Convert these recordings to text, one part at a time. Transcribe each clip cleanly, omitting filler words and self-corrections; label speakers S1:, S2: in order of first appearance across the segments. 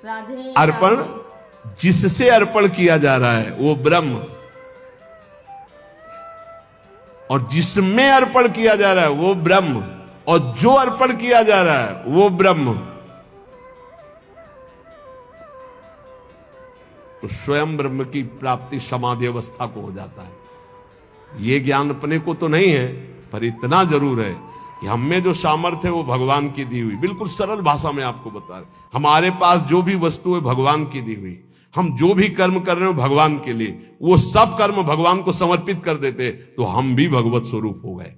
S1: राधे
S2: अर्पण
S1: राधे।
S2: जिससे अर्पण किया जा रहा है वो ब्रह्म, और जिसमें अर्पण किया जा रहा है वो ब्रह्म, और जो अर्पण किया जा रहा है वो ब्रह्म। तो स्वयं ब्रह्म की प्राप्ति समाधि अवस्था को हो जाता है। ये ज्ञान अपने को तो नहीं है, पर इतना जरूर है कि हम में जो सामर्थ्य है वो भगवान की दी हुई। बिल्कुल सरल भाषा में आपको बता रहे, हमारे पास जो भी वस्तु है भगवान की दी हुई। हम जो भी कर्म कर रहे हो भगवान के लिए, वो सब कर्म भगवान को समर्पित कर देते तो हम भी भगवत स्वरूप हो गए,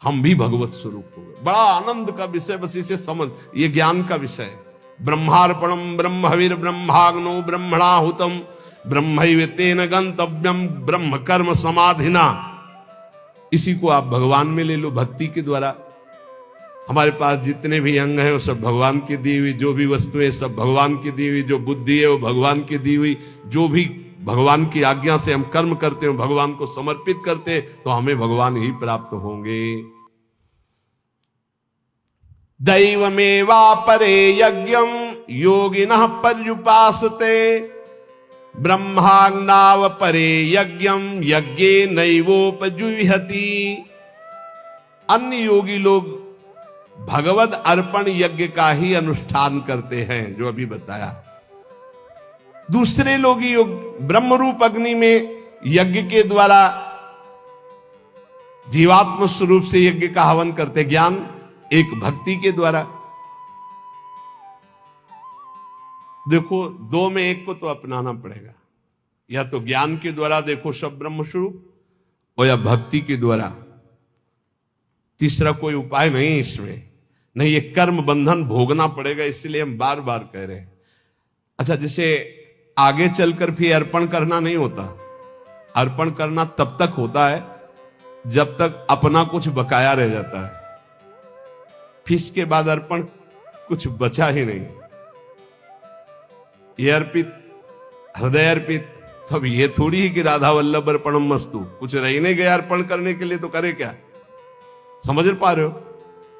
S2: हम भी भगवत स्वरूप हो गए। बड़ा आनंद का विषय, बस इसे समझ, ये ज्ञान का विषय है। ब्रह्मार्पणम ब्रह्मवीर ब्रह्माग्नो ब्रह्मणाहुतम ब्रह्मैव तेन गंतव्यम ब्रह्म कर्म समाधिना। इसी को आप भगवान में ले लो, भक्ति के द्वारा। हमारे पास जितने भी अंग हैं वो सब भगवान की दी हुई, जो भी वस्तुएं सब भगवान की दी हुई, जो बुद्धि है वो भगवान की दी हुई, जो भी भगवान की आज्ञा से हम कर्म करते हैं भगवान को समर्पित करते हैं, तो हमें भगवान ही प्राप्त होंगे। दैवमेवापरे यज्ञम योगिनः पर्युपासते ब्रह्माग्नावपरे यज्ञम यज्ञे नैवोपजुह्यति। अन्य योगी लोग भगवद अर्पण यज्ञ का ही अनुष्ठान करते हैं, जो अभी बताया। दूसरे लोग योग ब्रह्म रूप अग्नि में यज्ञ के द्वारा जीवात्म स्वरूप से यज्ञ का हवन करते। ज्ञान एक भक्ति के द्वारा। देखो, दो में एक को तो अपनाना पड़ेगा, या तो ज्ञान के द्वारा देखो सब ब्रह्म स्वरूप, और या भक्ति के द्वारा। तीसरा कोई उपाय नहीं इसमें। नहीं, ये कर्म बंधन भोगना पड़ेगा, इसलिए हम बार बार कह रहे हैं। अच्छा, जैसे आगे चलकर फिर अर्पण करना नहीं होता। अर्पण करना तब तक होता है जब तक अपना कुछ बकाया रह जाता है, फिर इसके बाद अर्पण कुछ बचा ही नहीं। ये अर्पित, हृदय अर्पित, तो अब ये थोड़ी ही कि राधा वल्लभ अर्पणम मस्तु, कुछ रह ही नहीं गया अर्पण करने के लिए, तो करे क्या? समझ पा रहे हो?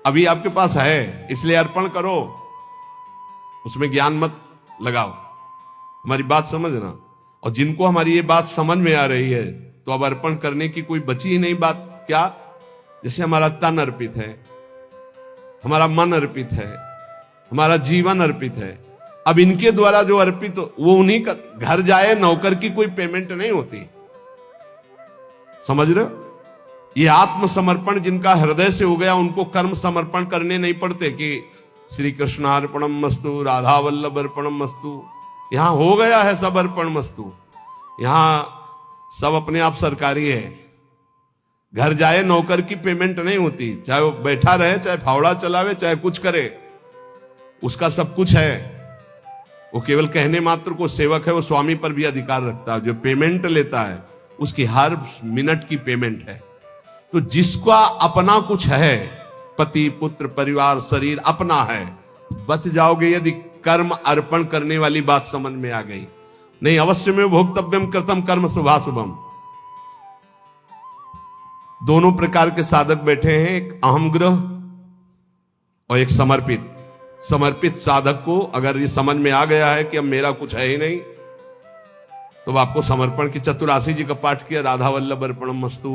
S2: अभी आपके पास है इसलिए अर्पण करो, उसमें ज्ञान मत लगाओ। हमारी बात समझना। और जिनको हमारी ये बात समझ में आ रही है, तो अब अर्पण करने की कोई बची ही नहीं बात। क्या? जैसे हमारा तन अर्पित है, हमारा मन अर्पित है, हमारा जीवन अर्पित है। अब इनके द्वारा जो अर्पित वो उन्हीं का घर जाए, नौकर की कोई पेमेंट नहीं होती। समझ रहे हो? ये आत्मसमर्पण जिनका हृदय से हो गया, उनको कर्म समर्पण करने नहीं पड़ते कि श्री कृष्णार्पणम मस्तु, राधा वल्लभ अर्पणम मस्तु। यहां हो गया है सब अर्पण मस्तु। यहां सब अपने आप सरकारी है। घर जाए नौकर की पेमेंट नहीं होती, चाहे वो बैठा रहे, चाहे फावड़ा चलावे, चाहे कुछ करे, उसका सब कुछ है। वो केवल कहने मात्र को सेवक है, वो स्वामी पर भी अधिकार रखता है। जो पेमेंट लेता है उसकी हर मिनट की पेमेंट है। तो जिसका अपना कुछ है, पति पुत्र परिवार शरीर अपना है, बच जाओगे यदि कर्म अर्पण करने वाली बात समझ में आ गई। नहीं, अवश्य में भोक्तव्यम कृतम कर्म शुभाशुभम। दोनों प्रकार के साधक बैठे हैं, एक अहम ग्रह और एक समर्पित। समर्पित साधक को अगर ये समझ में आ गया है कि अब मेरा कुछ है ही नहीं, तो आपको समर्पण की 84 जी का पाठ किया, राधा वल्लभ अर्पणम मस्तु।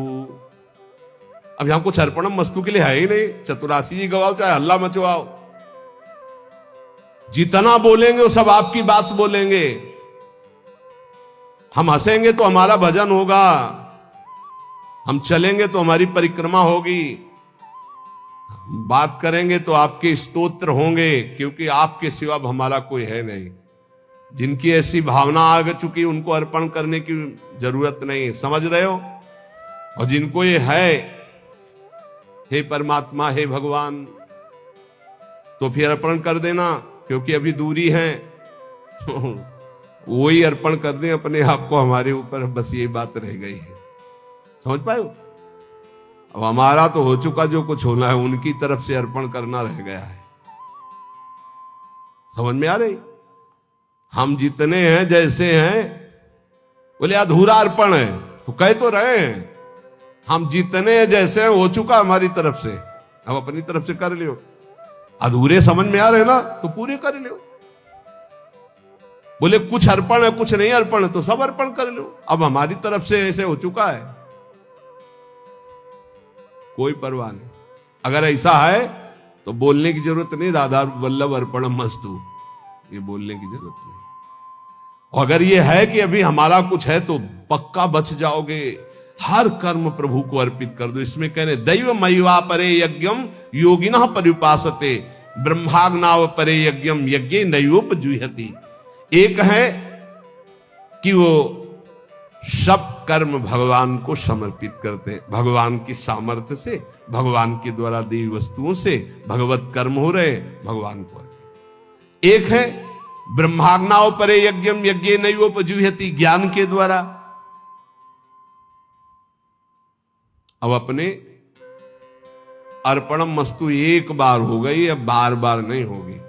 S2: अब यहां कुछ अर्पणम मस्तु के लिए है ही नहीं। 84 जी गवाओ, चाहे हल्ला मचवाओ, जितना बोलेंगे वो सब आपकी बात बोलेंगे। हम हंसेंगे तो हमारा भजन होगा, हम चलेंगे तो हमारी परिक्रमा होगी, बात करेंगे तो आपके स्तोत्र होंगे, क्योंकि आपके सिवा हमारा कोई है नहीं। जिनकी ऐसी भावना आ चुकी उनको अर्पण करने की जरूरत नहीं। समझ रहे हो? और जिनको ये है, हे परमात्मा, हे भगवान, तो फिर अर्पण कर देना, क्योंकि अभी दूरी है। वही अर्पण कर दें अपने आप को हमारे ऊपर, बस ये बात रह गई है। समझ पाए हो? अब हमारा तो हो चुका, जो कुछ होना है उनकी तरफ से अर्पण करना रह गया है। समझ में आ रही? हम जितने हैं जैसे हैं, बोले अधूरा अर्पण है, तो कह तो रहे हैं हम जितने हैं जैसे हैं, हो चुका हमारी तरफ से, अब अपनी तरफ से कर लियो। अधूरे समझ में आ रहे ना, तो पूरे कर लियो। बोले कुछ अर्पण है कुछ नहीं अर्पण है, तो सब अर्पण कर लो। अब हमारी तरफ से ऐसे हो चुका है, कोई परवाह नहीं। अगर ऐसा है तो बोलने की जरूरत नहीं, राधा वल्लभ अर्पण मस्तु, ये बोलने की जरूरत नहीं। अगर ये है कि अभी हमारा कुछ है तो पक्का बच जाओगे। हर कर्म प्रभु को अर्पित कर दो। इसमें कह रहे दैव मयिवा परे यज्ञम योगिनः परिपासते ब्रह्माग्नाव परे यज्ञम यज्ञे नयोपजुह्यति। एक है कि वो सब कर्म भगवान को समर्पित करते हैं, भगवान की सामर्थ्य से, भगवान के द्वारा दी वस्तुओं से भगवत कर्म हो रहे, भगवान को अर्पित। एक है ब्रह्माग्नाव परे यज्ञम यज्ञे नयोपजुह्यति, ज्ञान के द्वारा। अब अपने अर्पणम मस्तु एक बार हो गई, अब बार बार नहीं होगी।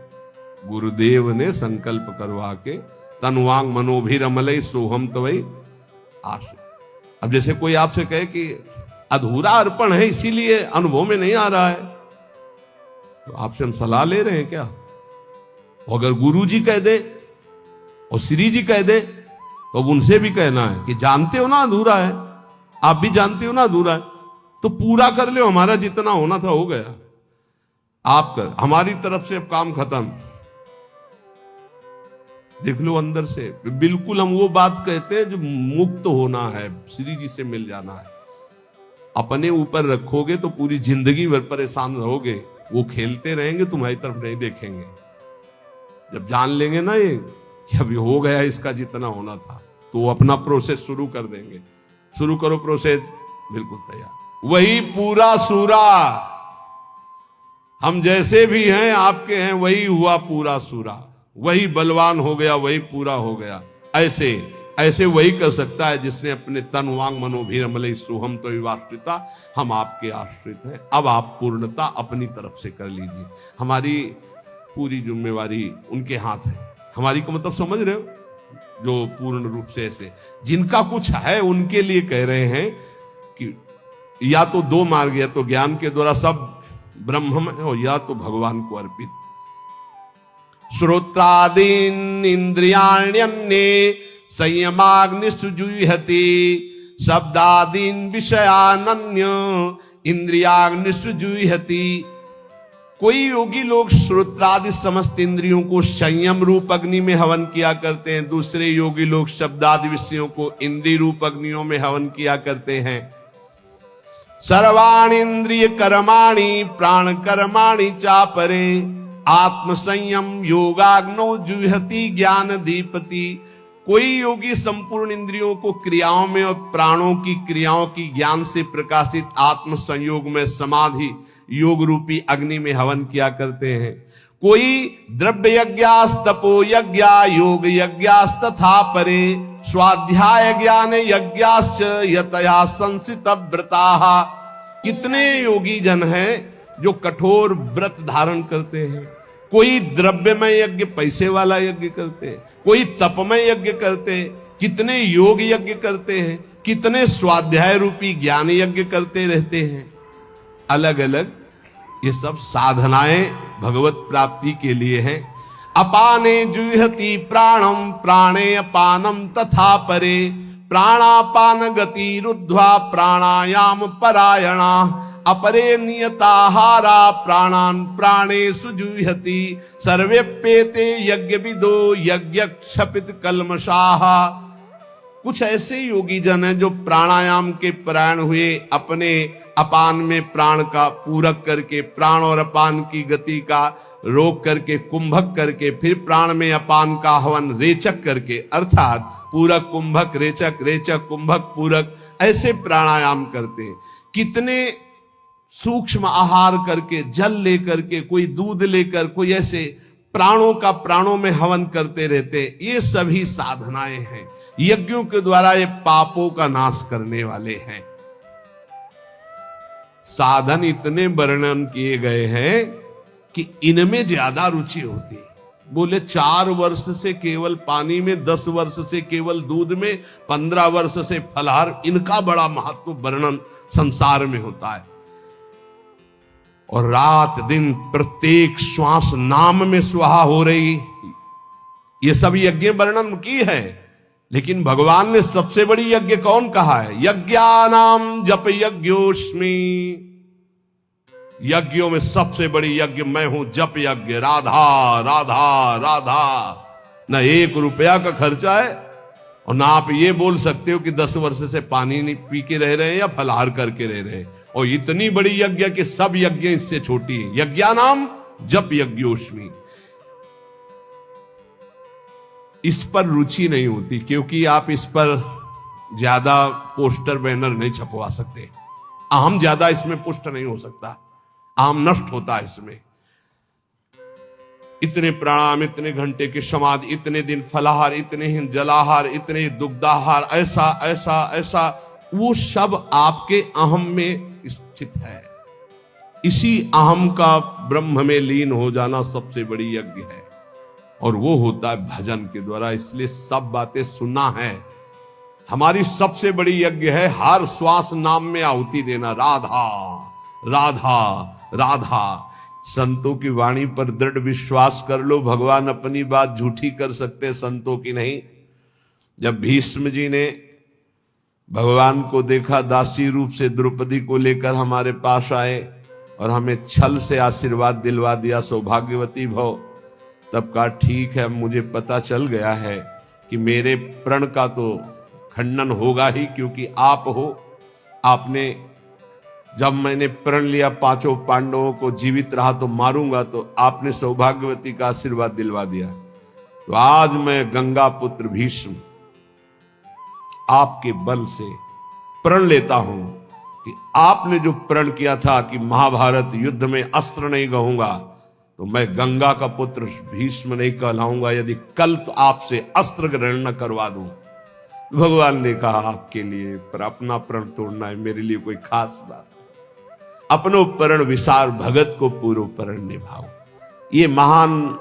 S2: गुरुदेव ने संकल्प करवा के तनुवांग मनोभिरमलय सोहम तवई आश। अब जैसे कोई आपसे कहे कि अधूरा अर्पण है इसीलिए अनुभव में नहीं आ रहा है, तो आपसे हम सलाह ले रहे हैं क्या? अगर गुरु जी कह दे और श्री जी कह दे तो उनसे भी कहना है कि जानते हो ना अधूरा है, आप भी जानते हो ना अधूरा है, तो पूरा कर लो। हमारा जितना होना था हो गया, आप कर, हमारी तरफ से अब काम खत्म। देख लो अंदर से बिल्कुल हम वो बात कहते हैं जो मुक्त होना है, श्री जी से मिल जाना है। अपने ऊपर रखोगे तो पूरी जिंदगी भर परेशान रहोगे, वो खेलते रहेंगे, तुम्हारी तरफ नहीं देखेंगे। जब जान लेंगे ना ये कि अभी हो गया इसका जितना होना था, तो वो अपना प्रोसेस शुरू कर देंगे। शुरू करो प्रोसेस, बिल्कुल तैयार। वही पूरा सूरा, हम जैसे भी हैं आपके हैं, वही हुआ पूरा सूरा, वही बलवान हो गया, वही पूरा हो गया। ऐसे ऐसे वही कर सकता है जिसने अपने तन वांग मनोभिरमलय सोहम तो विवाश्रिता, हम आपके आश्रित हैं। अब आप पूर्णता अपनी तरफ से कर लीजिए, हमारी पूरी जिम्मेवारी उनके हाथ है। हमारी को मतलब समझ रहे हो, जो पूर्ण रूप से ऐसे जिनका कुछ है उनके लिए कह रहे हैं कि या तो दो मार्ग, या तो ज्ञान के द्वारा सब ब्रह्म में हो, या तो भगवान को अर्पित। श्रोत्रादीन इंद्रियाण्यन्ये संयमाग्निषुजुह्यति शब्दादीन विषयानन्य इंद्रियाग्निषुजुह्यति। कोई योगी लोग श्रोत्रादि समस्त इंद्रियों को संयम रूप अग्नि में हवन किया करते हैं, दूसरे योगी लोग शब्दादि विषयों को इंद्रिय रूप अग्नियों में हवन किया करते हैं। सर्वाणि इंद्रिय कर्माणि प्राण कर्माणि चापरे आत्म संयम योगाग्नो जुह्यति ज्ञान दीपति। कोई योगी संपूर्ण इंद्रियों को क्रियाओं में और प्राणों की क्रियाओं की ज्ञान से प्रकाशित आत्म संयोग में समाधि योग रूपी अग्नि में हवन किया करते हैं। कोई द्रव्य यज्ञास तपो यज्ञा योग यज्ञास तथा परे स्वाध्याय ज्ञान यज्ञाश्च यतया संसित व्रताः। कितने योगी जन हैं जो कठोर व्रत धारण करते हैं। कोई द्रव्यमय यज्ञ पैसे वाला यज्ञ करते हैं, कोई तपमय यज्ञ करते हैं, कितने योग यज्ञ करते हैं, कितने स्वाध्याय रूपी ज्ञान यज्ञ करते रहते हैं। अलग अलग ये सब साधनाएं भगवत प्राप्ति के लिए हैं। अपाने जुह्यति प्राणम प्राणे अपानम तथा परे प्राणापान गति रुद्ध्वा प्राणायाम परायणा अपरे नियताहारा प्राणान प्राणेषु जुह्यति सर्वेप्येते यज्ञ विदो यज्ञ क्षपित कल्मषाः। कुछ ऐसे योगी जन हैं जो प्राणायाम के परायण हुए, अपने अपान में प्राण का पूरक करके, प्राण और अपान की गति का रोक करके, कुंभक करके, फिर प्राण में अपान का हवन रेचक करके, अर्थात पूरक कुंभक रेचक, रेचक कुंभक पूरक, ऐसे प्राणायाम करते हैं। कितने सूक्ष्म आहार करके, जल लेकर के, कोई दूध लेकर, कोई ऐसे प्राणों का प्राणों में हवन करते रहते। ये सभी साधनाएं हैं, यज्ञों के द्वारा ये पापों का नाश करने वाले हैं। साधन इतने वर्णन किए गए हैं कि इनमें ज्यादा रुचि होती है। बोले 4 वर्ष से केवल पानी में, 10 वर्ष से केवल दूध में, 15 वर्ष से फलाहार, इनका बड़ा महत्व वर्णन संसार में होता है। और रात दिन प्रत्येक श्वास नाम में स्वाहा हो रही, ये सब यज्ञ वर्णन की है, लेकिन भगवान ने सबसे बड़ी यज्ञ कौन कहा है? यज्ञानाम जप यज्ञोस्मि। यज्ञों में सबसे बड़ी यज्ञ मैं हूं, जप यज्ञ। राधा राधा राधा। न 1 रुपया का खर्चा है, और ना आप ये बोल सकते हो कि 10 वर्ष से पानी नहीं पी के रह रहे हैं या फलाहार करके रह रहे हैं। और इतनी बड़ी यज्ञ कि सब यज्ञ इससे छोटी है। यज्ञानाम जप यज्ञोस्मि। इस पर रुचि नहीं होती, क्योंकि आप इस पर ज्यादा पोस्टर बैनर नहीं छपवा सकते। अहम ज्यादा इसमें पुष्ट नहीं हो सकता, अहम नष्ट होता है इसमें। इतने प्रणाम, इतने घंटे की समाधि, इतने दिन फलाहार, इतने ही जलाहार, इतने दुग्धाहार, ऐसा ऐसा ऐसा, वो सब आपके अहम में स्थित है। इसी अहम का ब्रह्म में लीन हो जाना सबसे बड़ी यज्ञ है, और वो होता है भजन के द्वारा। इसलिए सब बातें सुनना है। हमारी सबसे बड़ी यज्ञ है हर श्वास नाम में आहुति देना। राधा राधा राधा। संतों की वाणी पर दृढ़ विश्वास कर लो, भगवान अपनी बात झूठी कर सकते, संतों की नहीं। जब भीष्म जी ने भगवान को देखा, दासी रूप से द्रौपदी को लेकर हमारे पास आए और हमें छल से आशीर्वाद दिलवा दिया, सौभाग्यवती भव। तब कहा ठीक है, मुझे पता चल गया है कि मेरे प्रण का तो खंडन होगा ही, क्योंकि आप हो। आपने जब मैंने प्रण लिया 5 पांडवों को जीवित रहा तो मारूंगा, तो आपने सौभाग्यवती का आशीर्वाद दिलवा दिया। तो आज मैं गंगा पुत्र भीष्म आपके बल से प्रण लेता हूं कि आपने जो प्रण किया था कि महाभारत युद्ध में अस्त्र नहीं कहूंगा, तो मैं गंगा का पुत्र भीष्म नहीं कहलाऊंगा यदि कल तो आपसे अस्त्र ग्रहण न करवा दूं। भगवान ने कहा आपके लिए, पर अपना प्रण तोड़ना है मेरे लिए कोई खास बात। अपनो प्रण विसार, भगत को पूर्व प्रण निभाओ। ये महान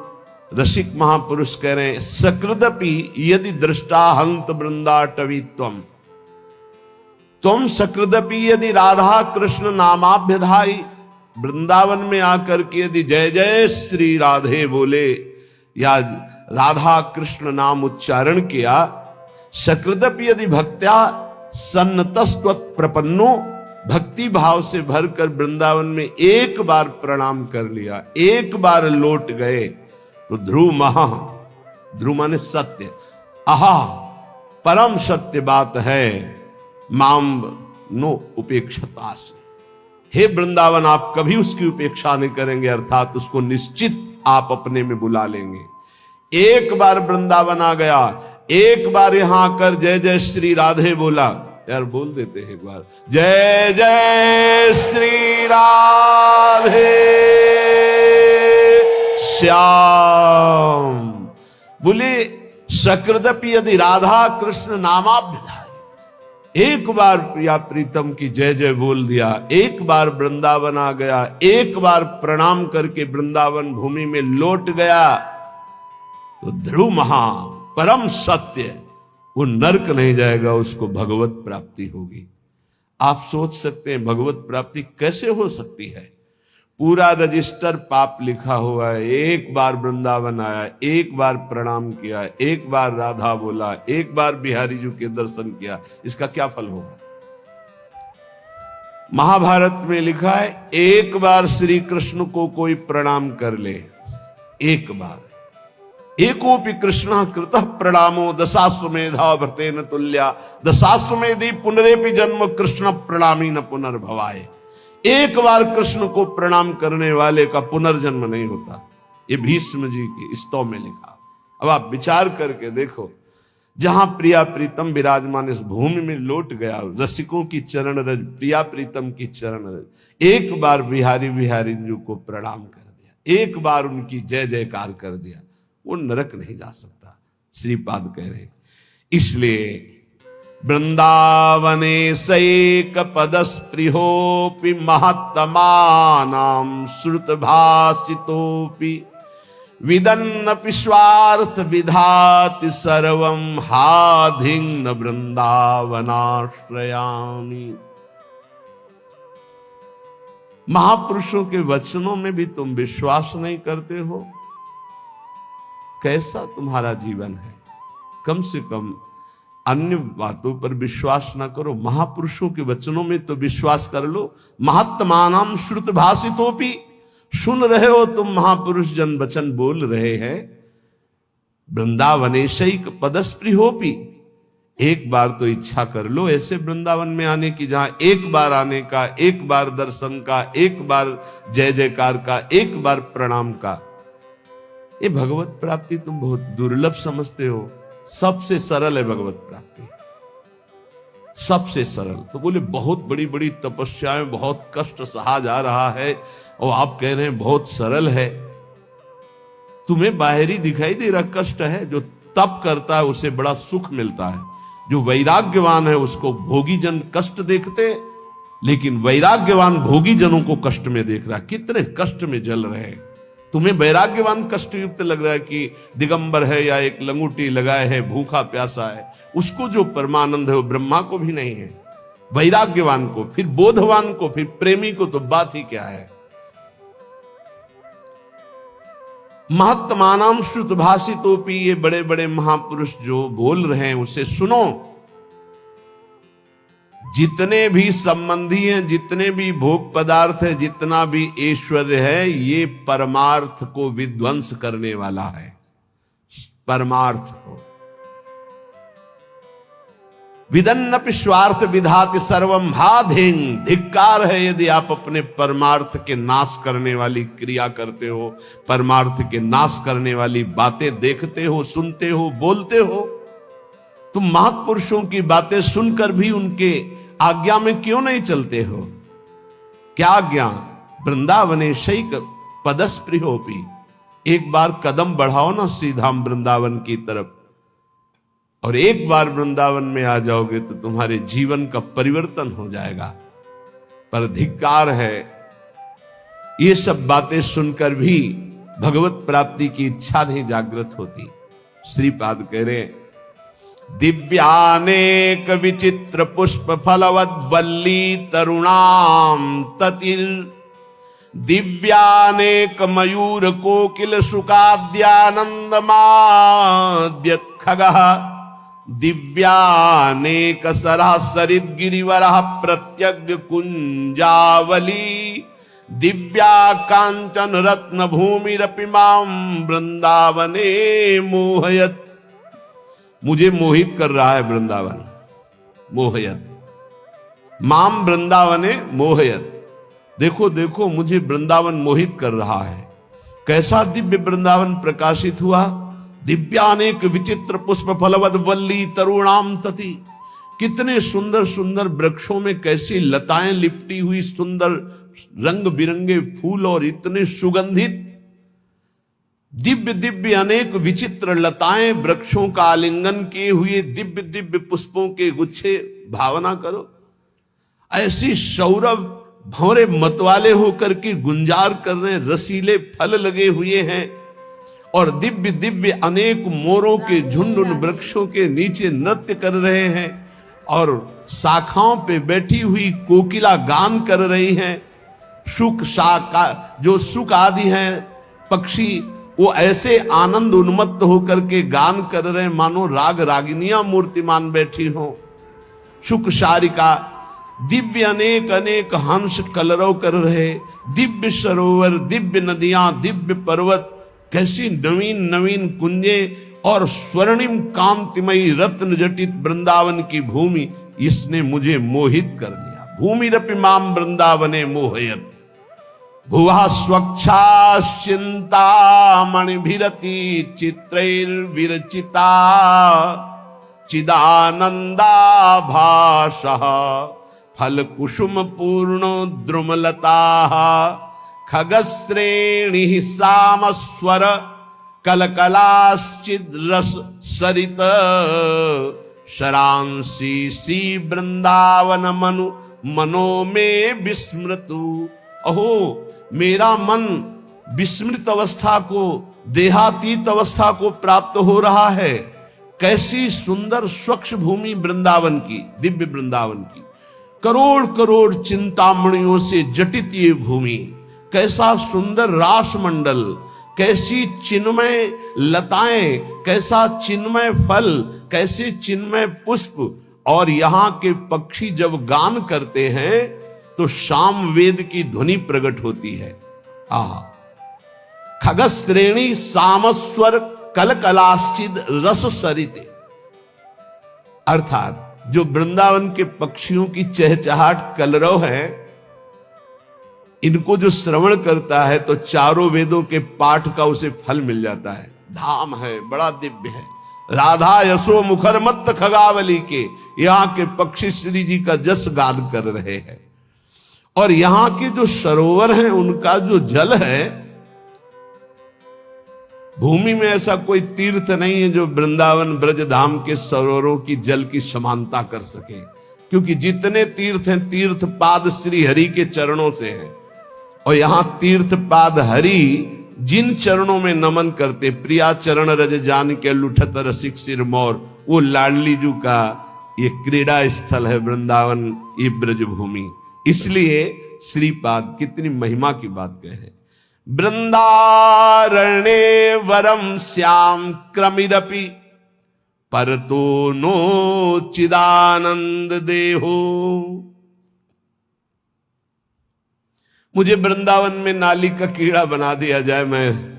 S2: रसिक महापुरुष कह रहे हैं, सकृदपि यदि दृष्टा हंत वृंदाटवी तुम सकृदपि यदि राधा कृष्ण नामाभ्यधाई। वृंदावन में आकर के यदि जय जय श्री राधे बोले या राधा कृष्ण नाम उच्चारण किया, सकृदपि यदि भक्त्या सन्नतस्त्वत् प्रपन्नो, भक्ति भाव से भरकर वृंदावन में एक बार प्रणाम कर लिया, एक बार लौट गए, तो ध्रुव महा, ध्रुव माने सत्य, आहा परम सत्य बात है, माम नो उपेक्षता से। हे वृंदावन, आप कभी उसकी उपेक्षा नहीं करेंगे, अर्थात उसको निश्चित आप अपने में बुला लेंगे। एक बार वृंदावन आ गया, एक बार यहां आकर जय जय श्री राधे बोला। यार बोल देते हैं एक बार, जय जय श्री राधे श्याम। बोले सकृदपि यदि राधा कृष्ण नामाभ्यधाई, एक बार प्रिया प्रीतम की जय जय बोल दिया, एक बार वृंदावन आ गया, एक बार प्रणाम करके वृंदावन भूमि में लौट गया, तो ध्रुव महा परम सत्य, वो नरक नहीं जाएगा, उसको भगवत प्राप्ति होगी। आप सोच सकते हैं भगवत प्राप्ति कैसे हो सकती है? पूरा रजिस्टर पाप लिखा हुआ है। एक बार वृंदावन आया, एक बार प्रणाम किया, एक बार राधा बोला, एक बार बिहारी जी के दर्शन किया, इसका क्या फल होगा? महाभारत में लिखा है, एक बार श्री कृष्ण को कोई प्रणाम कर ले, एक बार, एकोपि कृष्ण कृतः प्रणामो दशाश्वमेधा भृतेन तुल्या, दशाश्वमेधि पुनरेपि जन्म कृष्ण प्रणामी न पुनर्भवाय। एक बार कृष्ण को प्रणाम करने वाले का पुनर्जन्म नहीं होता। ये भीष्म जी की स्तव में लिखा। अब आप विचार करके देखो, जहां प्रिया प्रीतम विराजमान इस भूमि में लौट गया, रसिकों की चरण रज, प्रिया प्रीतम की चरण रज, एक बार बिहारी बिहारी जी को प्रणाम कर दिया, एक बार उनकी जय जयकार कर दिया, वो नरक नहीं जा सकता। श्रीपाद कह रहे, इसलिए वृंदावने सैक पदस्पृहोपि महत्तमानां श्रुत भाषितोपि विदन्नपि स्वार्थ विधाति सर्वं हाधिं वृंदावनाश्रयामि। महापुरुषों के वचनों में भी तुम विश्वास नहीं करते हो, कैसा तुम्हारा जीवन है। कम से कम अन्य बातों पर विश्वास ना करो, महापुरुषों के वचनों में तो विश्वास कर लो। महात्मानाम श्रुत भाषितोपि, सुन रहे हो तुम, महापुरुष जन वचन बोल रहे हैं। वृंदावनेशैक पदस्पृहोपि, एक बार तो इच्छा कर लो ऐसे वृंदावन में आने की, जहां एक बार आने का, एक बार दर्शन का, एक बार जय जयकार का, एक बार प्रणाम का। ये भगवत प्राप्ति तुम बहुत दुर्लभ समझते हो। सबसे सरल है भगवत प्राप्ति, सबसे सरल। तो बोले बहुत बड़ी बड़ी तपस्याएं, बहुत कष्ट सहा जा रहा है, और आप कह रहे हैं बहुत सरल है। तुम्हें बाहरी दिखाई दे रहा कष्ट है, जो तप करता है उसे बड़ा सुख मिलता है। जो वैराग्यवान है उसको भोगी जन कष्ट देखते, लेकिन वैराग्यवान भोगी जनों को कष्ट में देख रहा है, कितने कष्ट में जल रहे हैं। तुम्हें वैराग्यवान कष्ट युक्त लग रहा है कि दिगंबर है या एक लंगूटी लगाए है, भूखा प्यासा है। उसको जो परमानंद है वो ब्रह्मा को भी नहीं है। वैराग्यवान को, फिर बोधवान को, फिर प्रेमी को तो बात ही क्या है। महात्मानाम श्रुत भाषितोपि, ये बड़े बड़े महापुरुष जो बोल रहे हैं उसे सुनो। जितने भी संबंधी हैं, जितने भी भोग पदार्थ है, जितना भी ऐश्वर्य है, ये परमार्थ को विध्वंस करने वाला है। परमार्थ को विदन्नपि स्वार्थ विधाति सर्वम भाधेन, धिक्कार है यदि आप अपने परमार्थ के नाश करने वाली क्रिया करते हो, परमार्थ के नाश करने वाली बातें देखते हो, सुनते हो, बोलते हो। तुम महापुरुषों की बातें सुनकर भी उनके आज्ञा में क्यों नहीं चलते हो? क्या आज्ञा? वृंदावने शैक पदस्पृहोपि, एक बार कदम बढ़ाओ ना सीधा वृंदावन की तरफ, और एक बार वृंदावन में आ जाओगे तो तुम्हारे जीवन का परिवर्तन हो जाएगा। पर धिक्कार है, ये सब बातें सुनकर भी भगवत प्राप्ति की इच्छा नहीं जागृत होती। श्रीपाद कह रहे, दिव्यानेक विचित्र पुष्प फलवद वल्ली तरुणाम ततिर, दिव्यानेक मयूर कोकिल सुखाद्यानंद माद्यत खगः, दिव्यानेक सरः सरित गिरिवरः प्रत्यग्र कुंजावली, दिव्या कांचन रत्न भूमिरपि मां वृंदावने मोहयत। मुझे मोहित कर रहा है वृंदावन, मोहयत माम वृंदावने मोहयत। देखो देखो मुझे वृंदावन मोहित कर रहा है। कैसा दिव्य वृंदावन प्रकाशित हुआ। दिव्यानेक विचित्र पुष्प फलवद वल्ली तरुणाम तति, कितने सुंदर सुंदर वृक्षों में कैसी लताएं लिपटी हुई, सुंदर रंग बिरंगे फूल और इतने सुगंधित, दिव्य दिव्य अनेक विचित्र लताएं, वृक्षों का आलिंगन किए हुए दिव्य दिव्य पुष्पों के गुच्छे। भावना करो, ऐसी सौरभ भंवरे मतवाले होकर के गुंजार कर रहे, रसीले फल लगे हुए हैं, और दिव्य दिव्य अनेक मोरों के झुंड उन वृक्षों के नीचे नृत्य कर रहे हैं, और शाखाओं पे बैठी हुई कोकिला गान कर रही हैं। सुख शाखा जो सुख आदि हैं पक्षी, वो ऐसे आनंद उन्मत्त होकर के गान कर रहे हैं मानो राग रागिनियां मूर्तिमान बैठी हो। सुख शारिका, दिव्य अनेक अनेक हंस कलरव कर रहे, दिव्य सरोवर, दिव्य नदियां, दिव्य पर्वत, कैसी नवीन नवीन कुंजे, और स्वर्णिम कांतिमयी रत्न जटित वृंदावन की भूमि, इसने मुझे मोहित कर लिया। भूमिरपि माम वृंदावने मोहयत, भुवा स्वच्छाश्चिंता मणिभिरति चित्रैर्विरचिता, चिदानंदा भाषः फल कुसुम पूर्ण द्रुमलता, खगश्रेणी सामस्वर कलकलाश्चिद्रस सरित, शरांसी सी वृंदावन मनु मनो में विस्मृतु। अहो मेरा मन विस्मृत अवस्था को, देहातीत अवस्था को प्राप्त हो रहा है। कैसी सुंदर स्वच्छ भूमि वृंदावन की, दिव्य वृंदावन की, करोड़ करोड़ चिंतामणियों से जटित ये भूमि, कैसा सुंदर रास मंडल, कैसी चिन्मय लताएं, कैसा चिन्मय फल, कैसे चिन्मय पुष्प। और यहां के पक्षी जब गान करते हैं तो शाम वेद की ध्वनि प्रकट होती है। खगश्रेणी सामस्वर कलकलाश्चिद रस सरिते, अर्थात जो वृंदावन के पक्षियों की चहचहाट कलरव है, इनको जो श्रवण करता है तो चारों वेदों के पाठ का उसे फल मिल जाता है। धाम है, बड़ा दिव्य है। राधा यशो मुखर मत्त खगावली के यहां के पक्षी श्री जी का जस गान कर रहे हैं। और यहां के जो सरोवर हैं उनका जो जल है, भूमि में ऐसा कोई तीर्थ नहीं है जो वृंदावन ब्रज धाम के सरोवरों की जल की समानता कर सके, क्योंकि जितने तीर्थ हैं तीर्थ पाद श्री हरि के चरणों से है। और यहां तीर्थ पाद हरि जिन चरणों में नमन करते, प्रिया चरण रज जान के लुठत रसिक सिर मोर, वो लाडली जू का ये क्रीड़ा स्थल है वृंदावन, ये ब्रज भूमि। इसलिए श्रीपाद कितनी महिमा की बात कहे। वृंदारण्ये वरम श्याम क्रमिरपि परतो नो चिदानंद देहो। मुझे वृंदावन में नाली का कीड़ा बना दिया जाए, मैं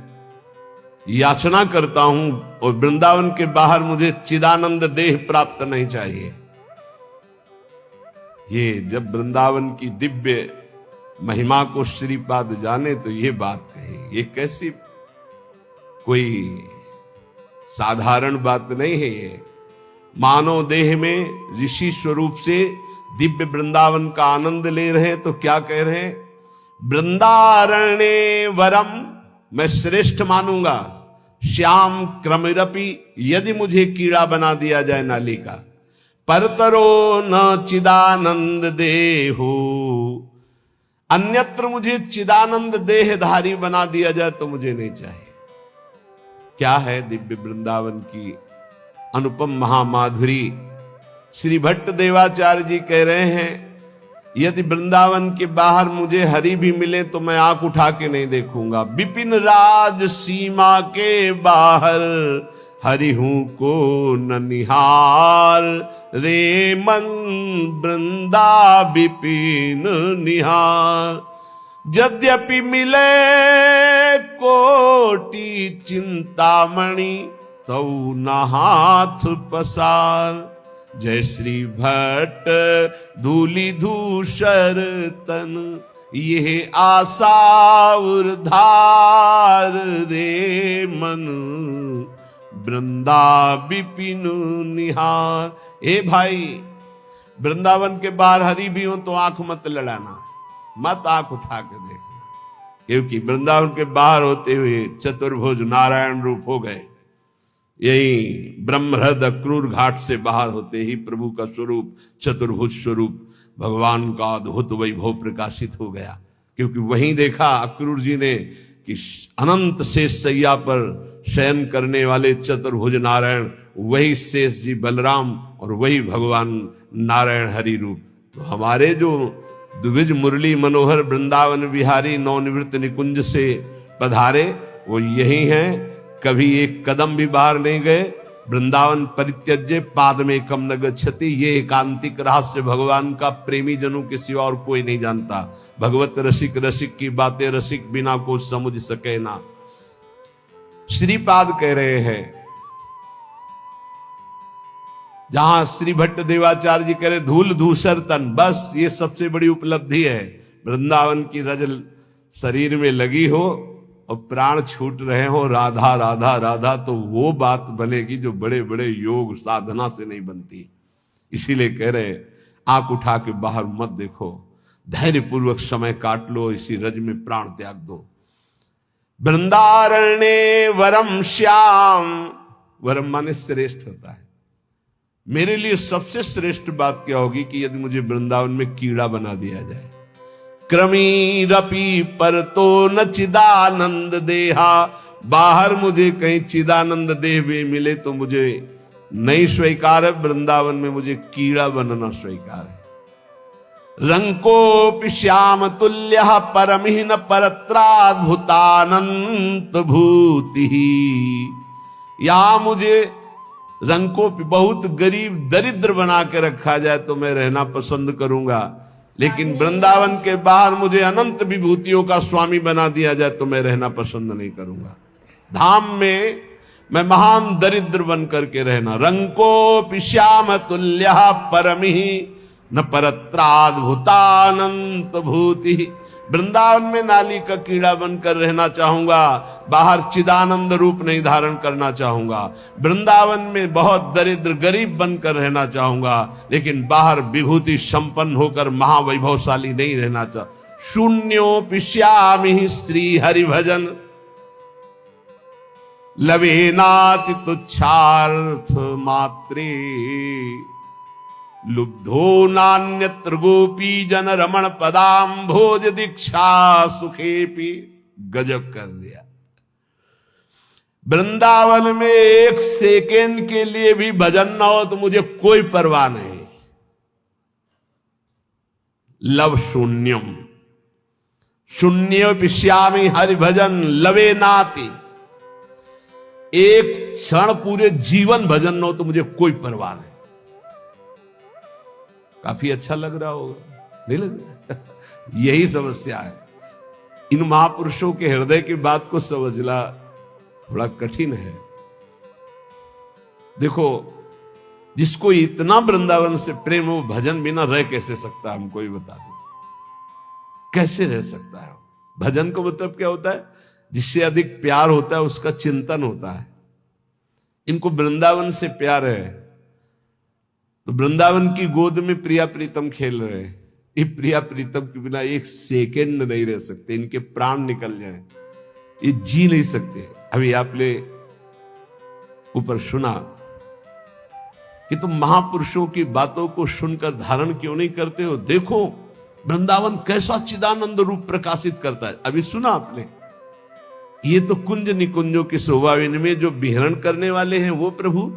S2: याचना करता हूं। और वृंदावन के बाहर मुझे चिदानंद देह प्राप्त नहीं चाहिए। ये जब वृंदावन की दिव्य महिमा को श्रीपाद जाने तो ये बात कही। ये कैसी कोई साधारण बात नहीं है। ये मानव देह में ऋषि स्वरूप से दिव्य वृंदावन का आनंद ले रहे हैं, तो क्या कह रहे हैं? वृंदारण्ये वरम, मैं श्रेष्ठ मानूंगा। श्याम क्रमिरपि, यदि मुझे कीड़ा बना दिया जाए नाली का। परतरो न चिदानंद देहो, अन्यत्र मुझे चिदानंद देहधारी बना दिया जाए तो मुझे नहीं चाहिए। क्या है दिव्य वृंदावन की अनुपम महामाधुरी। श्री भट्ट देवाचार्य जी कह रहे हैं, यदि वृंदावन के बाहर मुझे हरि भी मिले तो मैं आंख उठा के नहीं देखूंगा। विपिन राज सीमा के बाहर हरि हूं को न निहार, रे मन वृंदा विपिन निहार। यद्यपि मिले कोटि चिंतामणि तो न हाथ पसार। जय श्री भट्ट धूलि धूसर तन, ये आशा उर्धार, रे मन वृंदा विपिन निहार। ए भाई, वृंदावन के बाहर हरि भी हो तो आंख मत लड़ाना, मत आंख उठा के देखना, क्योंकि वृंदावन के बाहर होते हुए चतुर्भुज नारायण रूप हो गए। यही ब्रह्महृद अक्रूर घाट से बाहर होते ही प्रभु का स्वरूप चतुर्भुज स्वरूप भगवान का अद्भुत वैभव प्रकाशित हो गया। क्योंकि वहीं देखा अक्रूर जी ने कि अनंत शेष सैया पर शयन करने वाले चतुर्भुज नारायण वही शेष जी बलराम और वही भगवान नारायण हरि रूप। तो हमारे जो द्विज मुरली मनोहर वृंदावन विहारी नवनिवृत्त निकुंज से पधारे वो यही हैं। कभी एक कदम भी बाहर नहीं गए। वृंदावन परित्यज्य पाद में कम न गच्छति, ये एकांतिक रहस्य भगवान का प्रेमी जनों के सिवा और कोई नहीं जानता। भगवत रसिक रसिक की बातें रसिक बिना को समझ सके ना। श्रीपाद कह रहे हैं, जहां श्री भट्ट देवाचार्य जी कह रहे धूल धूसर तन, बस ये सबसे बड़ी उपलब्धि है। वृंदावन की रजल शरीर में लगी हो और प्राण छूट रहे हो राधा राधा राधा, तो वो बात बनेगी जो बड़े बड़े योग साधना से नहीं बनती। इसीलिए कह रहे आंख उठा के बाहर मत देखो, धैर्य पूर्वक समय काट लो, इसी रज में प्राण त्याग दो। वृंदारण्ये वरम श्याम, वरम माने श्रेष्ठ होता है। मेरे लिए सबसे श्रेष्ठ बात क्या होगी कि यदि मुझे वृंदावन में कीड़ा बना दिया जाए। क्रमीरपि परतो न चिदानंद देहा, बाहर मुझे कहीं चिदानंद देह भी मिले तो मुझे नहीं स्वीकार है। वृंदावन में मुझे कीड़ा बनना स्वीकार है। रंकोपि श्याम तुल्य परमहीन परत्राद्भुतानंत भूति। या मुझे रंकोपि बहुत गरीब दरिद्र बना के रखा जाए तो मैं रहना पसंद करूंगा, लेकिन वृंदावन के बाहर मुझे अनंत विभूतियों का स्वामी बना दिया जाए तो मैं रहना पसंद नहीं करूंगा। धाम में मैं महान दरिद्र बन करके रहना। रंकोपि श्याम तुल्य परमही न परत्राद्भुतानंत भूति। वृंदावन में नाली का कीड़ा बनकर रहना चाहूंगा, बाहर चिदानंद रूप नहीं धारण करना चाहूंगा। वृंदावन में बहुत दरिद्र गरीब बनकर रहना चाहूंगा, लेकिन बाहर विभूति संपन्न होकर महावैभवशाली नहीं रहना चाह। शून्योपि श्यामि श्री हरि भजन लवेनाति तुच्छार्थ मात्रे। लुब्धो नान्यत्र गोपी जन रमण पदाम भोज दीक्षा सुखेपी। गजब कर दिया। वृंदावन में एक सेकेंड के लिए भी भजन ना हो तो मुझे कोई परवाह नहीं। लव शून्यम शून्य पिश्यामी हरि भजन लवे नाति। एक क्षण पूरे जीवन भजन ना हो तो मुझे कोई परवाह नहीं। काफी अच्छा लग रहा होगा, नहीं लग रहा? यही समस्या है। इन महापुरुषों के हृदय की बात को समझना थोड़ा कठिन है। देखो, जिसको इतना वृंदावन से प्रेम हो, भजन बिना रह कैसे सकता है? हमको ही बता दो, कैसे रह सकता है? भजन को मतलब क्या होता है? जिससे अधिक प्यार होता है उसका चिंतन होता है। इनको वृंदावन से प्यार है तो वृंदावन की गोद में प्रिया प्रीतम खेल रहे हैं। ये प्रिया प्रीतम के बिना एक सेकेंड नहीं रह सकते। इनके प्राण निकल जाए, ये जी नहीं सकते। अभी आपने ऊपर सुना कि तुम महापुरुषों की बातों को सुनकर धारण क्यों नहीं करते हो? देखो वृंदावन कैसा चिदानंद रूप प्रकाशित करता है। अभी सुना आपने? ये तो कुंज निकुंजों की शोभा में जो विहरण करने वाले हैं वो प्रभु,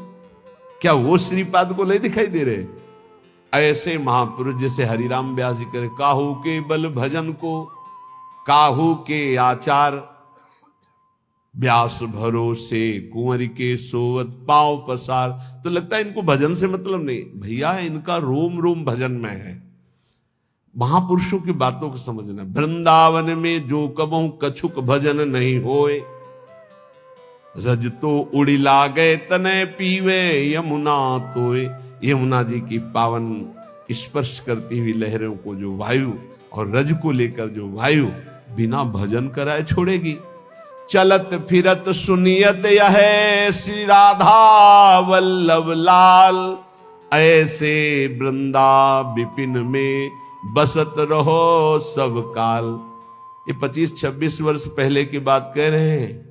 S2: क्या वो श्रीपाद को नहीं दिखाई दे रहे? ऐसे महापुरुष जैसे हरिराम व्यास जी करे, काहू के बल भजन को काहू के आचार, व्यास भरोसे कुंवर के सोवत पांव पसार। तो लगता है इनको भजन से मतलब नहीं। भैया इनका रोम रोम भजन में है। महापुरुषों की बातों को समझना। वृंदावन में जो कबहू कछुक भजन नहीं होए, रज तो उड़ी लागे तने पीवे यमुना तोए। यमुना जी की पावन स्पर्श करती हुई लहरों को जो वायु और रज को लेकर जो वायु बिना भजन कराए छोड़ेगी। चलत फिरत सुनियत यह श्री राधा वल्लभ लाल, ऐसे वृंदा विपिन में बसत रहो सब काल। ये 25-26 वर्ष पहले की बात कह रहे हैं।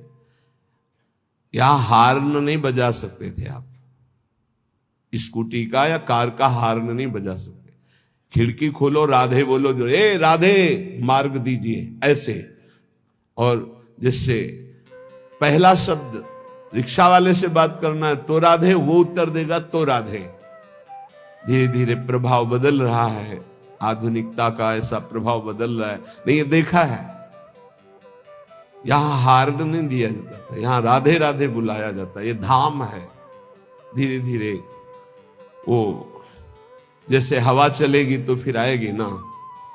S2: यहां हार्न नहीं बजा सकते थे आप, स्कूटी का या कार का हार्न नहीं बजा सकते। खिड़की खोलो, राधे बोलो, जो ए राधे मार्ग दीजिए, ऐसे। और जिससे पहला शब्द रिक्शा वाले से बात करना है तो राधे, वो उत्तर देगा तो राधे। धीरे धीरे प्रभाव बदल रहा है, आधुनिकता का ऐसा प्रभाव बदल रहा है। नहीं, ये देखा है। यहां हार्न नहीं दिया जाता था, यहां राधे राधे बुलाया जाता है। ये धाम है। धीरे धीरे वो जैसे हवा चलेगी तो फिर आएगी ना,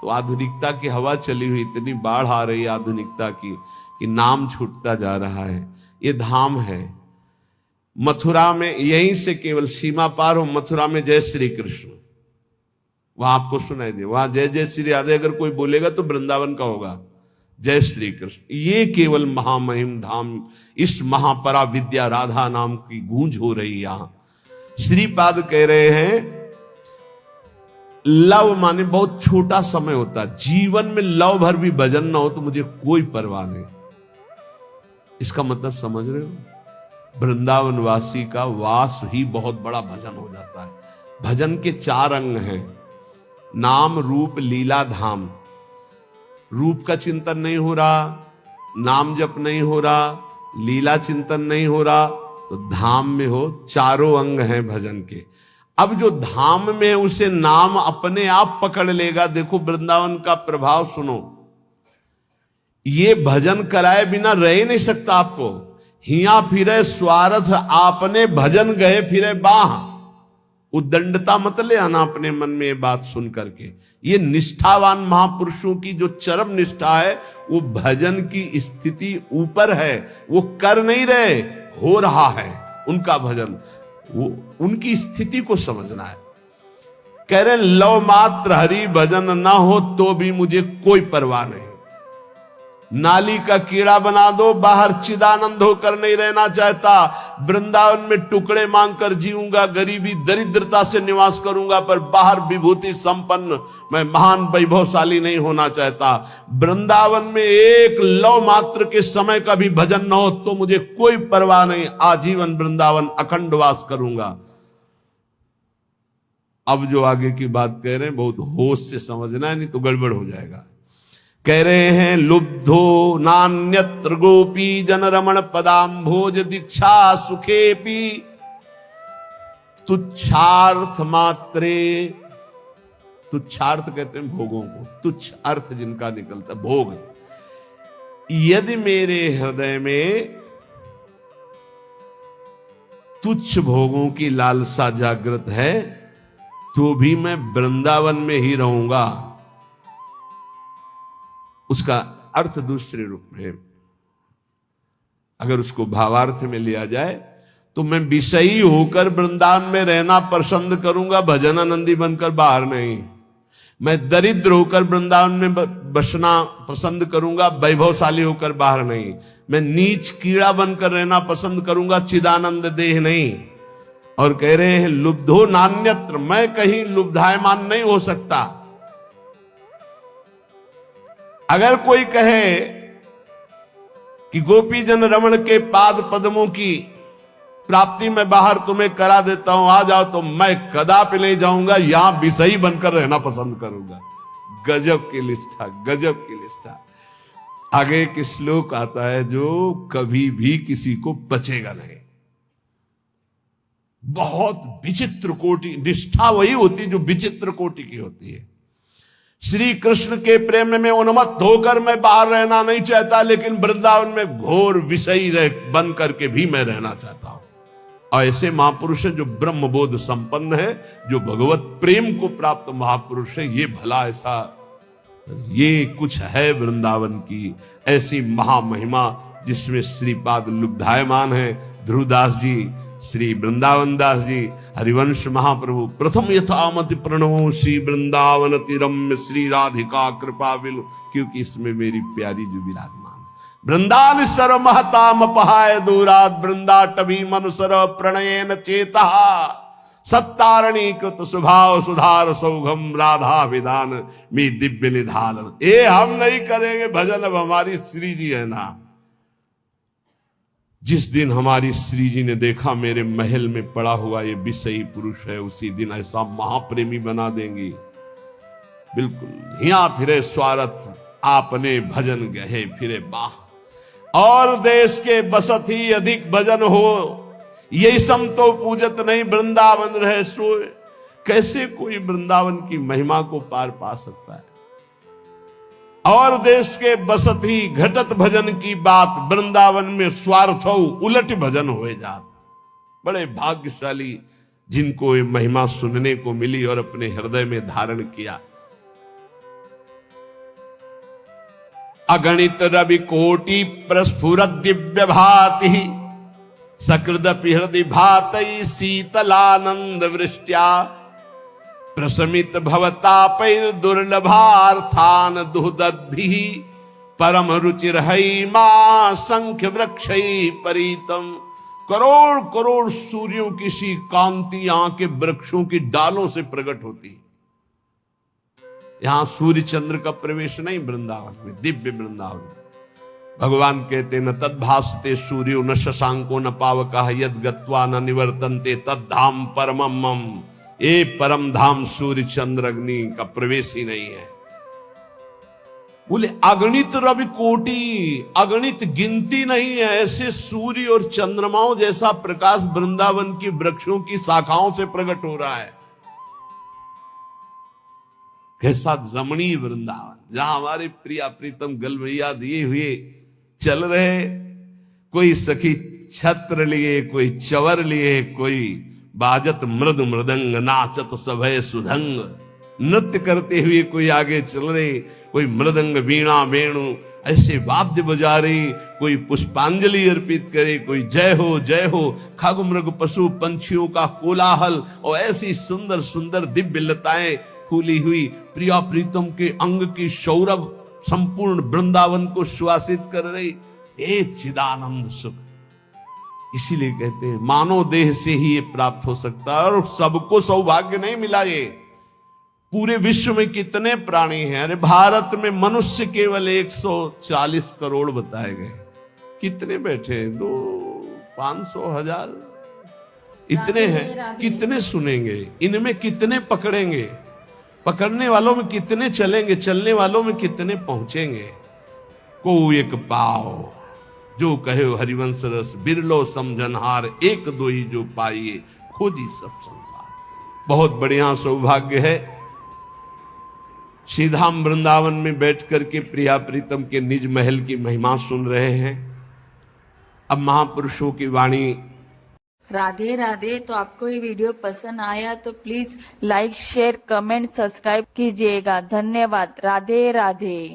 S2: तो आधुनिकता की हवा चली हुई, इतनी बाढ़ आ रही है आधुनिकता की कि नाम छूटता जा रहा है। ये धाम है। मथुरा में यहीं से केवल सीमा पार हो, मथुरा में जय श्री कृष्ण, वहां आपको सुनाई दे। वहां जय जय श्री राधे अगर कोई बोलेगा तो वृंदावन का होगा, जय श्री कृष्ण। ये केवल महामहिम धाम, इस महापरा विद्या राधा नाम की गूंज हो रही। यहां श्रीपाद कह रहे हैं, लव माने बहुत छोटा समय होता, जीवन में लव भर भी भजन ना हो तो मुझे कोई परवाह नहीं। इसका मतलब समझ रहे हो? वृंदावन वासी का वास ही बहुत बड़ा भजन हो जाता है। भजन के 4 अंग हैं, नाम रूप लीला धाम। रूप का चिंतन नहीं हो रहा, नाम जप नहीं हो रहा, लीला चिंतन नहीं हो रहा, तो धाम में हो। 4 अंग हैं भजन के। अब जो धाम में उसे नाम अपने आप पकड़ लेगा। देखो वृंदावन का प्रभाव सुनो, ये भजन कराए बिना रह नहीं सकता आपको। हिया फिरे स्वार्थ आपने भजन गए फिरे बाह। उद्दंडता मत ले आना अपने मन में ये बात सुन करके। ये निष्ठावान महापुरुषों की जो चरम निष्ठा है, वो भजन की स्थिति ऊपर है, वो कर नहीं रहे, हो रहा है उनका भजन। वो उनकी स्थिति को समझना है। कह रहे लव मात्र हरि भजन ना हो तो भी मुझे कोई परवाह नहीं। नाली का कीड़ा बना दो, बाहर चिदानंद होकर नहीं रहना चाहता। वृंदावन में टुकड़े मांगकर जीऊंगा, गरीबी दरिद्रता से निवास करूंगा, पर बाहर विभूति संपन्न मैं महान वैभवशाली नहीं होना चाहता। वृंदावन में एक लव मात्र के समय का भी भजन न हो तो मुझे कोई परवाह नहीं, आजीवन वृंदावन अखंड वास करूंगा। अब जो आगे की बात कह रहे हैं बहुत होश से समझना है, नहीं तो गड़बड़ हो जाएगा। कह रहे हैं लुब्धो नान्यत्र गोपी जन रमण पदाम्भोज दीक्षा सुखेपी तुच्छार्थ मात्रे। तुच्छार्थ कहते हैं भोगों को, तुच्छ अर्थ जिनका निकलता भोग। यदि मेरे हृदय में तुच्छ भोगों की लालसा जागृत है तो भी मैं वृंदावन में ही रहूंगा। उसका अर्थ दूसरे रूप में, अगर उसको भावार्थ में लिया जाए तो मैं विषयी होकर वृंदावन में रहना पसंद करूंगा, भजनानंदी बनकर बाहर नहीं। मैं दरिद्र होकर वृंदावन में बसना पसंद करूंगा, वैभवशाली होकर बाहर नहीं। मैं नीच कीड़ा बनकर रहना पसंद करूंगा, चिदानंद देह नहीं। और कह रहे हैं लुब्धो नान्यत्र, मैं कहीं लुब्धायमान नहीं हो सकता। अगर कोई कहे कि गोपी जन रमण के पाद पद्मों की प्राप्ति में बाहर तुम्हें करा देता हूं, आ जाओ, तो मैं कदापि नहीं जाऊंगा, यहां विषयी बनकर रहना पसंद करूंगा। गजब की निष्ठा, गजब की निष्ठा। आगे एक श्लोक आता है जो कभी भी किसी को बचेगा नहीं। बहुत विचित्र कोटि निष्ठा वही होती जो विचित्र कोटि की होती है। श्री कृष्ण के प्रेम में उन्मत्त होकर मैं बाहर रहना नहीं चाहता, लेकिन वृंदावन में घोर विषयी बन करके भी मैं रहना चाहता हूं। और ऐसे महापुरुष है जो ब्रह्मबोध संपन्न है, जो भगवत प्रेम को प्राप्त महापुरुष है। ये भला ऐसा, ये कुछ है वृंदावन की ऐसी महामहिमा जिसमें श्रीपाद लुब्धायमान है। ध्रुवदास जी, श्री वृंदावन दास जी, हरिवंश महाप्रभु प्रथम यथामति प्रणवो श्री वृंदावन तिरम्य श्री राधिका कृपा विलु, क्योंकि इसमें मेरी प्यारी जो विराजमान। वृंदान सर्व महताम पहाय दूरात वृंदाटवी मनुसर प्रणयन चेता सत्तारणी कृत स्वभाव सुधार सौघम राधा विधान मी दिव्य निधान। ये हम नहीं करेंगे भजन, अब हमारी श्री जी है ना। जिस दिन हमारी श्री जी ने देखा मेरे महल में पड़ा हुआ ये विषयी पुरुष है, उसी दिन ऐसा महाप्रेमी बना देंगी। बिल्कुल हिया फिरे स्वार्थ आपने भजन गहे फिरे बाह। और देश के बसत ही अधिक भजन हो, यही सम तो पूजत नहीं वृंदावन रहे सोए। कैसे कोई वृंदावन की महिमा को पार पा सकता है। और देश के बसत ही घटत भजन की बात, वृंदावन में स्वार्थ हो उलट भजन हो जात। बड़े भाग्यशाली जिनको ये महिमा सुनने को मिली और अपने हृदय में धारण किया। अगणित रवि कोटि प्रस्फुरत दिव्य भाति सकृदपि हृदय भातई शीतलानंद वृष्ट्या प्रशमित भवतापैर दुर्लभार्थान दुहदद्भि परम रुचिर मां संख्य वृक्षई परितम। करोड़ करोड़ सूर्यों की सी कांति यहां के वृक्षों की डालों से प्रकट होती। यहां सूर्य चंद्र का प्रवेश नहीं वृंदावन में, दिव्य वृंदावन। भगवान कहते न तद्भासते सूर्यो न शशांको न पावकः यद गत्वा न निवर्तन्ते तद्धाम परमम मम। ये परम धाम सूर्य चंद्र अग्नि का प्रवेश ही नहीं है। बोले अगणित रवि कोटि, अगणित गिनती नहीं है, ऐसे सूर्य और चंद्रमाओं जैसा प्रकाश वृंदावन की वृक्षों की शाखाओं से प्रकट हो रहा है। कैसा रमणीय वृंदावन, जहां हमारे प्रिया प्रीतम गलवैया दिए हुए चल रहे, कोई सखी छत्र लिए, कोई चवर लिए, कोई बाजत मृद मृदंग, नाचत सभय सुधंग, नृत्य करते हुए कोई आगे चल रहे, कोई मृदंग वीणा वेणु ऐसे वाद्य बजा रहे, कोई पुष्पांजलि अर्पित करे, कोई जय हो खग मृग पशु पंछियों का कोलाहल, और ऐसी सुंदर सुंदर दिव्य लताएं फूली हुई प्रिया प्रीतम के अंग की सौरभ संपूर्ण वृंदावन को सुवासित कर रही। एक चिदानंद सुख। इसीलिए कहते हैं मानव देह से ही ये प्राप्त हो सकता है, और सबको सौभाग्य नहीं मिला ये। पूरे विश्व में कितने प्राणी हैं? अरे भारत में मनुष्य केवल 140 करोड़ बताए गए। कितने बैठे हैं? 2, 500, 1000 इतने हैं। कितने सुनेंगे? इनमें कितने पकड़ेंगे? पकड़ने वालों में कितने चलेंगे? चलने वालों में कितने पहुंचेंगे? को एक पाओ जो कहे हरिवंश रस, बिरलो समझनहार, एक दो ही जो पाइए, खोजी सब संसार। बहुत बढ़िया सौभाग्य है। श्रीधाम वृंदावन में बैठ करके प्रिया प्रीतम के निज महल की महिमा सुन रहे हैं। अब महापुरुषों की वाणी।
S1: राधे राधे। तो आपको ये वीडियो पसंद आया तो please like share comment subscribe कीजिएगा। धन्यवाद। राधे राधे।